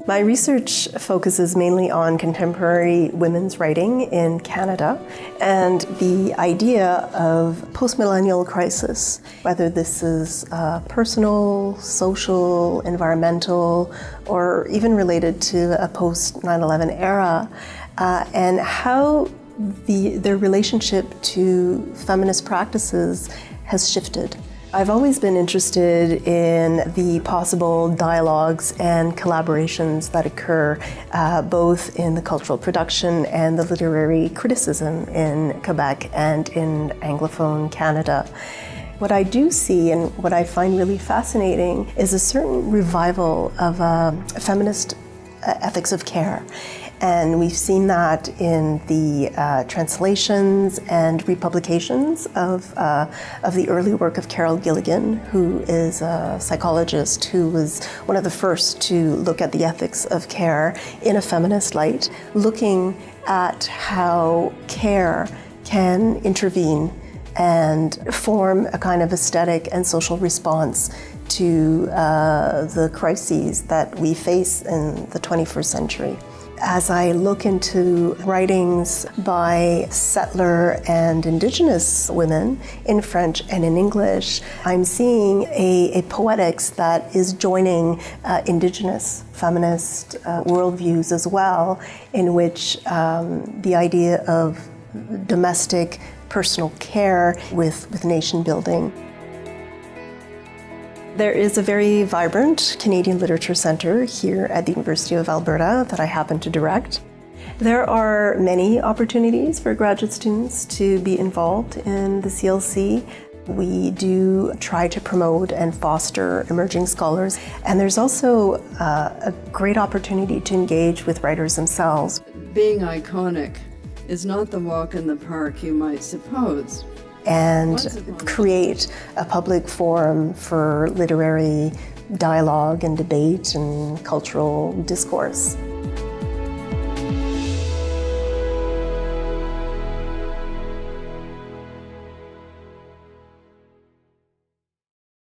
My research focuses mainly on contemporary women's writing in Canada and the idea of post-millennial crisis, whether this is personal, social, environmental, or even related to a post-9/11 era, and how their relationship to feminist practices has shifted. I've always been interested in the possible dialogues and collaborations that occur both in the cultural production and the literary criticism in Quebec and in Anglophone Canada. What I do see and what I find really fascinating is a certain revival of feminist ethics of care. And we've seen that in the translations and republications of the early work of Carol Gilligan, who is a psychologist who was one of the first to look at the ethics of care in a feminist light, looking at how care can intervene and form a kind of aesthetic and social response to the crises that we face in the 21st century. As I look into writings by settler and indigenous women in French and in English, I'm seeing a poetics that is joining indigenous feminist worldviews as well, in which the idea of domestic personal care with nation building. There is a very vibrant Canadian Literature Centre here at the University of Alberta that I happen to direct. There are many opportunities for graduate students to be involved in the CLC. We do try to promote and foster emerging scholars, and there's also a great opportunity to engage with writers themselves. Being iconic is not the walk in the park you might suppose. And create a public forum for literary dialogue and debate and cultural discourse.